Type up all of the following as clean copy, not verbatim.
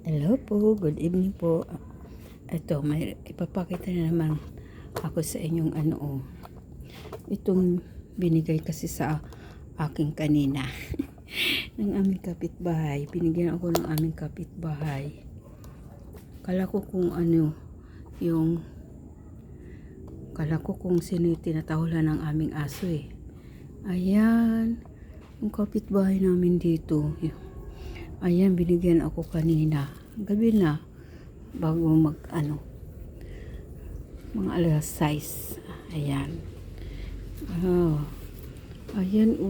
Hello po, good evening po. Ito, may ipapakita na naman ako sa inyong itong binigay kasi sa aking kanina ng aming kapitbahay. Binigyan ako ng aming kapitbahay. Kala ko kung sino yung tinatahulan ng aming aso eh. Ayan, yung kapitbahay namin dito. Ayan, binigyan ako kanina. Gabi na. Bago mga alas 6. Ayan. Oh. Ayan,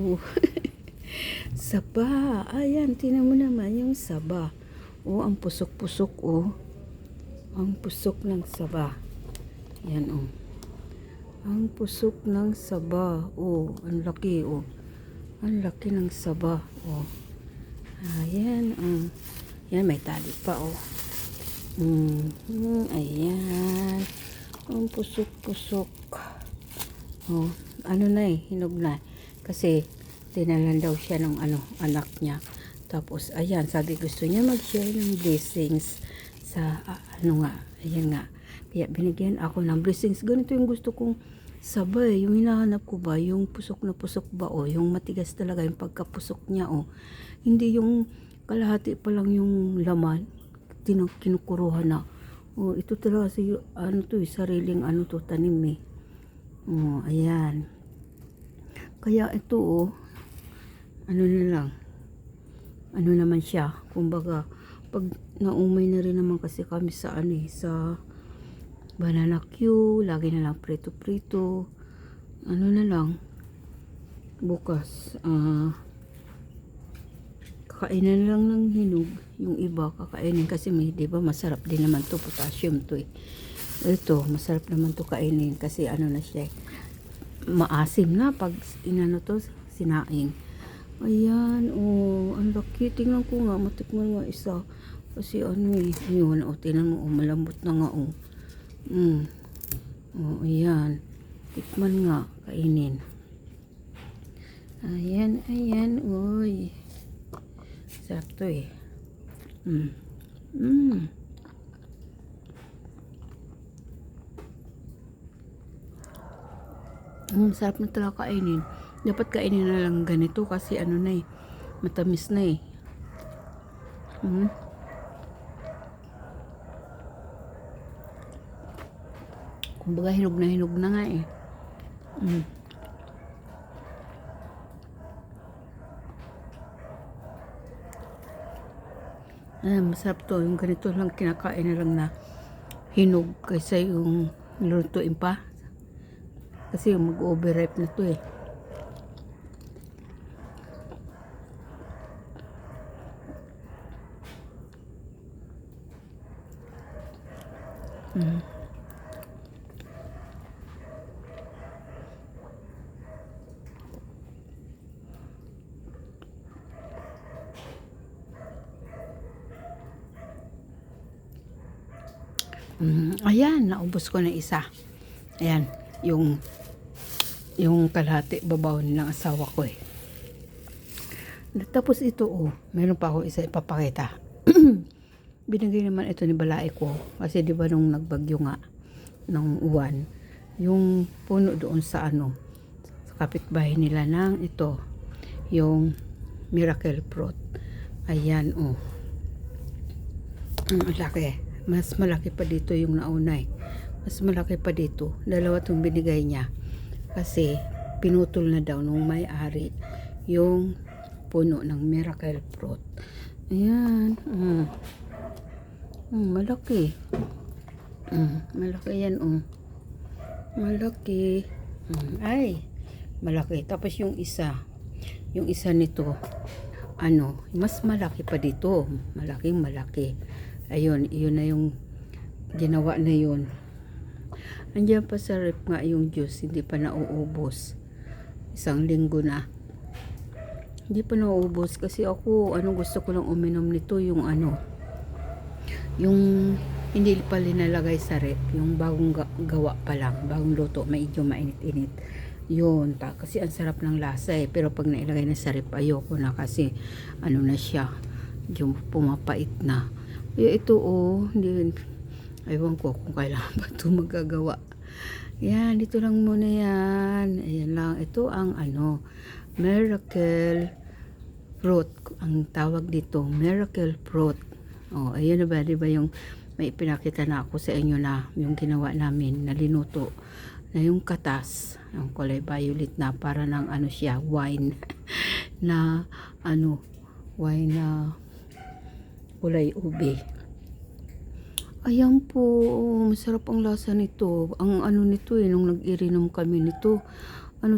saba. Ayan, tinan mo naman yung saba. Ang pusok-pusok, Ang pusok ng saba. Ayan, Ang pusok ng saba. Ang laki, Ang laki ng saba, Ayan, Yan, may tali pa, Ayan. Ang pusok-pusok. Hinog na. Kasi, tinalan daw siya ng anak niya. Tapos, ayan, sabi gusto niya mag-share ng blessings sa, ayan nga. Kaya, binigyan ako ng blessings. Ganito yung gusto kong sabay. Yung hinahanap ko ba, yung pusok na pusok ba, yung matigas talaga, yung pagkapusok niya, Hindi yung kalahati pa lang yung laman, kinukuruhan na. Ito talaga sariling tanim eh. Ayan. Kaya ito, na lang. Naman siya, kumbaga, pag naumay na rin naman kasi kami sa sa banana Q, lagi na lang prito-prito. Na lang, bukas, kakainin lang ng hinog, yung iba kakainin kasi di ba masarap din naman to, potassium to eh. Ito, masarap naman to kainin kasi na siya, maasim na pag sinaing. Ayan, ang laki, tingnan ko nga, matikman nga isa. Kasi yun, tingnan mo, malambot na nga, ayan, tikman nga, kainin. Ayan, sarap to eh. Sarap na talaga kainin. Dapat kainin na lang ganito kasi matamis na eh. Kumbaga hinog na nga eh. Masarap to, yung ganito lang kinakain na lang na hinog kaysa yung lulutuin pa. Kasi yung mag-overripe na to eh. Ayan, naubos ko na isa. Ayan, yung kalahati babaw ng asawa ko eh. Tapos ito meron pa ako isa ipapakita. Binigay naman ito ni Balai ko kasi di ba nung nagbagyo nga ng uwan, yung puno doon sa sa kapitbahay nila ng ito, yung miracle fruit. Ayan, laki. Mas malaki pa dito yung nauna eh. Mas malaki pa dito. Dalawa itong binigay niya. Kasi pinutol na daw nung may-ari yung puno ng miracle fruit. Ayan. Malaki. Malaki yan Malaki. Ay, malaki. Tapos yung isa nito, mas malaki pa dito. Malaking malaki. Ayun, yun na yung ginawa na yun. Andiyan pa sa rep nga yung juice, hindi pa nauubos. 1 linggo na. Hindi pa nauubos kasi ako, gusto ko lang uminom nito, yung yung hindi pa linalagay sa rep, yung bagong gawa pa lang, bagong luto, medyo mainit-init. Yun, kasi ang sarap ng lasa eh. Pero pag nailagay na sa rep, ayoko na kasi na siya, yung pumapait na. Ito hindi, ewan ko kung kailan ba ito magagawa. Yan, dito lang muna yan. Ayan lang. Ito ang miracle fruit. Ang tawag dito, miracle fruit. Ayun na ba, di ba yung may pinakita na ako sa inyo na yung ginawa namin na linuto na yung katas, yung kulay violet na para ng siya, wine na wine na kulay ube. Ayan po, masarap ang lasa nito. Ang nito nung nag-irinom kami nito,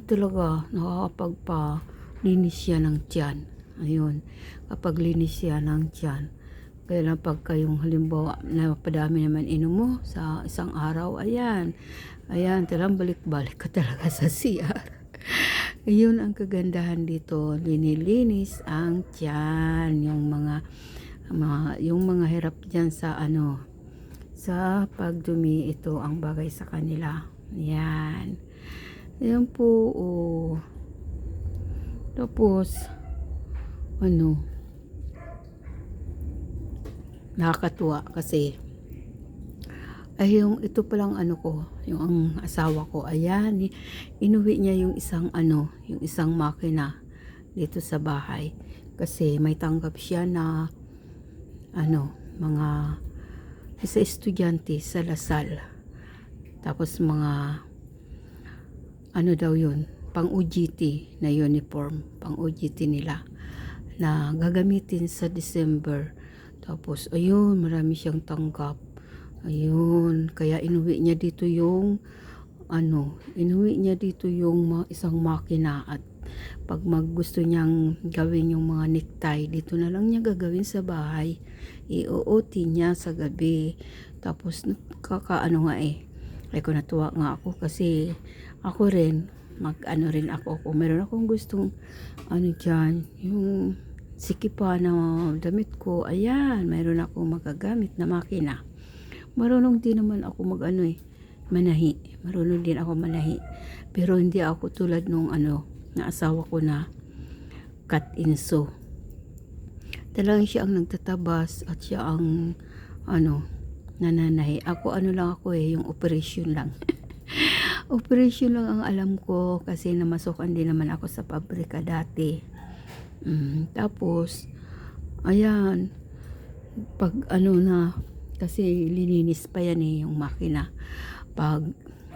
talaga, nakakapagpalinis siya ng tiyan. Ayun, kapag linis siya ng tiyan. Kaya lang pagka yung halimbawa, napadami naman inom mo sa isang araw, ayan, talagang balik-balik ka talaga sa CR. Ayun ang kagandahan dito, linilinis ang tiyan, yung mga hirap dyan sa sa pagdumi, ito ang bagay sa kanila. Yan. Yan po. Tapos, nakakatuwa kasi, ito palang ko, yung ang asawa ko, ayan, inuwi niya yung isang makina dito sa bahay. Kasi may tanggap siya na, mga isa estudyante sa Lasal. Tapos mga daw yun, pang OJT na uniform, pang OJT nila na gagamitin sa December. Tapos ayun, marami siyang tanggap. Ayun, kaya inuwi niya dito yung isang makina, at pag gusto niyang gawin yung mga necktie, dito na lang niya gagawin sa bahay. I-OOT niya sa gabi. Tapos kung natuwa nga ako kasi ako rin rin ako kung meron akong gustong dyan, yung sikipa na damit ko, ayan, meron akong magagamit na makina. Marunong din naman ako manahi. Marunong din ako manahi. Pero hindi ako tulad nung na asawa ko na cut and sew. Talagang siya ang nagtatabas at siya ang nananahi. Ako lang ako yung operation lang. Operation lang ang alam ko kasi namasukan din naman ako sa pabrika dati. Tapos ayan, pag kasi lininis pa yan yung makina. Pag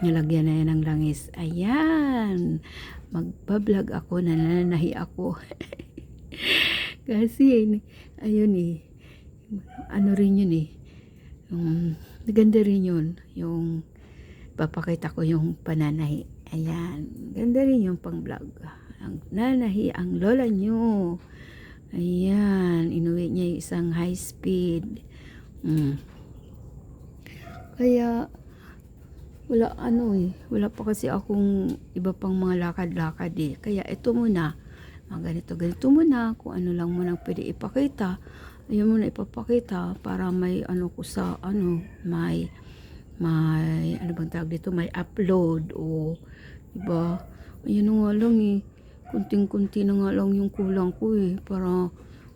nilagyan na yan ng langis, ayan, magbablog ako, nananahi ako. Kasi ayun rin yun ganda rin yun, yung papakita ko yung pananahi. Ayan, ganda rin yung pang vlog. Ang nanahi ang lola nyo. Ayan, inuwi niya yung isang high speed. Kaya wala pa kasi akong iba pang mga lakad-lakad Kaya ito muna, ganito muna, kung lang muna pwede ipakita. Ayun muna ipapakita para may ko sa may bang tawag dito, may upload diba? Ayun nga lang kunting-kunti na nga lang yung kulang ko para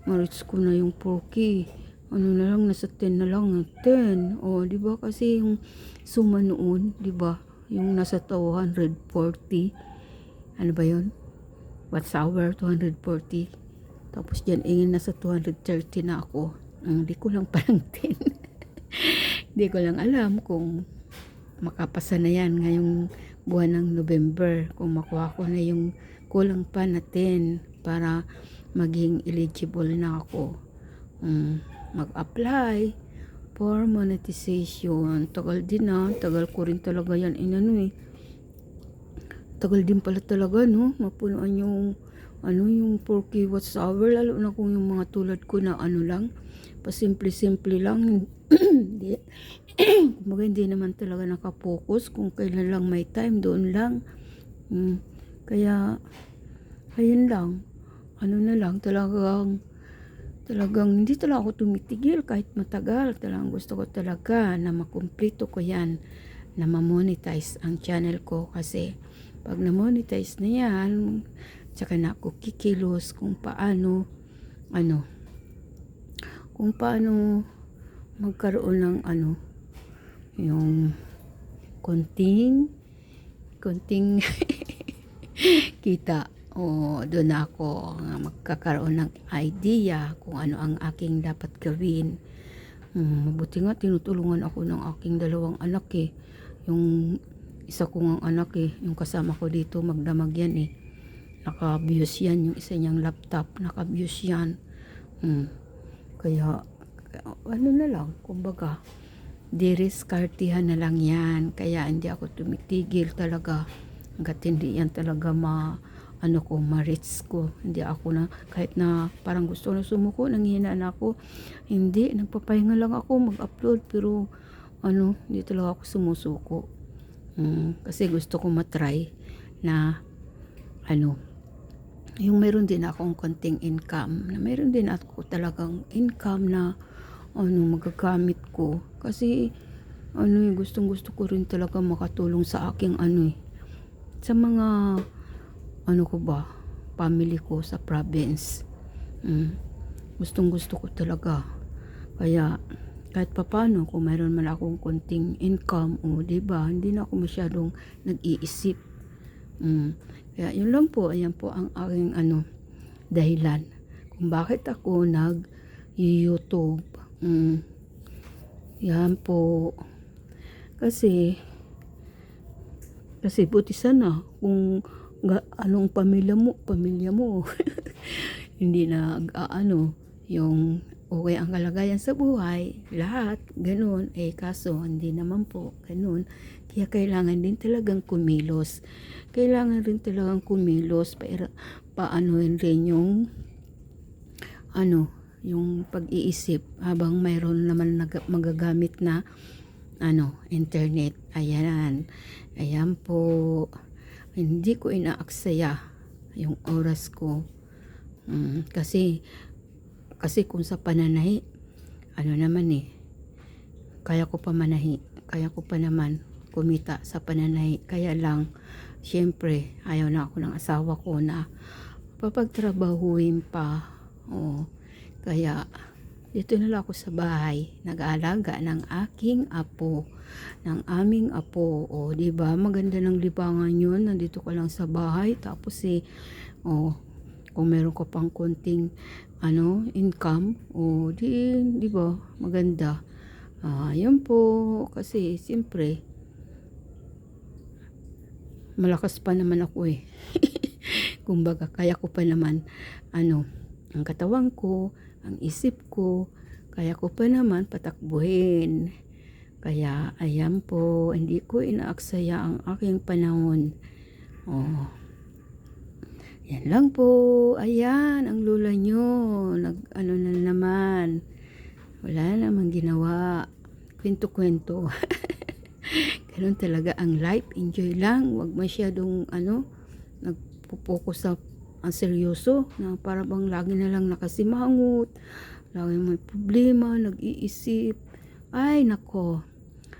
ma-reach ko na yung 4K. Na lang, nasa 10 na lang, 10. Diba? Kasi yung suma noon, diba? Yung nasa 240. Ano ba yun? Watts hour, 240. Tapos dyan, nasa 230 na ako. Hindi ko lang parang 10. Hindi ko lang alam kung makapasa na yan ngayong buwan ng November. Kung makuha ko na yung kulang pa na 10 para maging eligible na ako. Mag-apply for monetization. Tagal din tagal ko rin talaga yan tagal din pala talaga mapunuan yung yung 4K watts hour, lalo na kung yung mga tulad ko na lang, pasimple-simple lang. Hindi naman talaga nakapokus kung kailan lang may time, doon lang. Kaya ayun lang, na lang, talagang hindi talaga ako tumitigil kahit matagal. Talagang gusto ko talaga na makumpleto ko yan, na ma-monetize ang channel ko. Kasi pag na-monetize na yan, tsaka na ako kikilos kung paano magkaroon ng ano, yung konting kita. O doon ako magkakaroon ng idea kung ano ang aking dapat gawin. Mabuti nga tinutulungan ako ng aking dalawang anak eh. Yung isa kong anak eh, yung kasama ko dito magdamag yan eh. Naka-abuse yan, yung isa niyang laptop, naka-abuse yan. Kaya ano na lang, kumbaga diriskartihan na lang yan. Kaya hindi ako tumitigil talaga hanggat hindi yan talaga ma-reach ko. Hindi ako na, kahit na parang gusto na sumuko, nanghihina na ako, hindi, nagpapahinga lang ako mag-upload, pero hindi talaga ako sumusuko. Kasi gusto ko matry na yung meron din akong konting income, na meron din ako talagang income na magagamit ko. Kasi gustong gusto ko rin talaga makatulong sa aking sa mga family ko sa province. Gustong gusto ko talaga. Kaya kahit papano kung mayroon man akong konting income, diba, hindi na ako masyadong nag-iisip. Kaya yun lang po, ayan po ang aking dahilan kung bakit ako nag-YouTube. Yan po. Kasi buti sana kung anong pamilya mo hindi na yung okay ang kalagayan sa buhay, lahat ganun, kaso hindi naman po ganun. Kaya kailangan din talagang kumilos, paanoin rin yung yung pag-iisip habang mayroon naman magagamit na internet. Ayan po, hindi ko inaaksaya yung oras ko. Kasi kung sa pananahi, kaya ko pa naman kumita sa pananahi. Kaya lang, syempre, ayaw na ako ng asawa ko na papagtrabahuin pa. Kaya, dito na lang ako sa bahay, nag-aalaga ng aking apo, ng aming apo. Diba, maganda ng libangan yun, nandito ka lang sa bahay, tapos kung meron ka pang konting income, diba, maganda. Yan po, kasi siyempre malakas pa naman ako eh. Kumbaga, kaya ko pa naman ang katawan ko, ang isip ko, kaya ko pa naman patakbuhin. Kaya ayan po, hindi ko inaaksaya ang aking panahon. Yan lang po. Ayan, ang lola nyo na naman, wala namang ginawa, kwento-kwento. Ganun talaga ang life, enjoy lang, wag masyadong nagpo-focus sa ang seryoso, na para bang lagi na lang nakasimangot, lagi may problema, nag-iisip. Ay nako,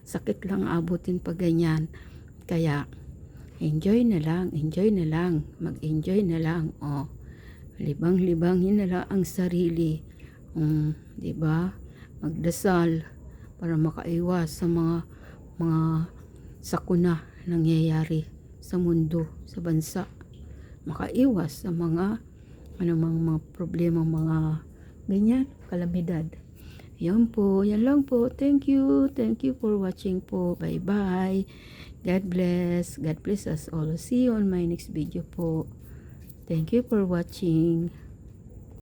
sakit lang abutin pag ganyan. Kaya enjoy na lang, mag-enjoy na lang. Libang-libangin na lang ang sarili. Diba? Magdasal para makaiwas sa mga sakuna nangyayari sa mundo, sa bansa. Makaiwas sa mga mga problema, mga ganyan, kalamidad. Yan po, yan lang po. Thank you for watching po. Bye bye. God bless us all. See you on my next video po. Thank you for watching.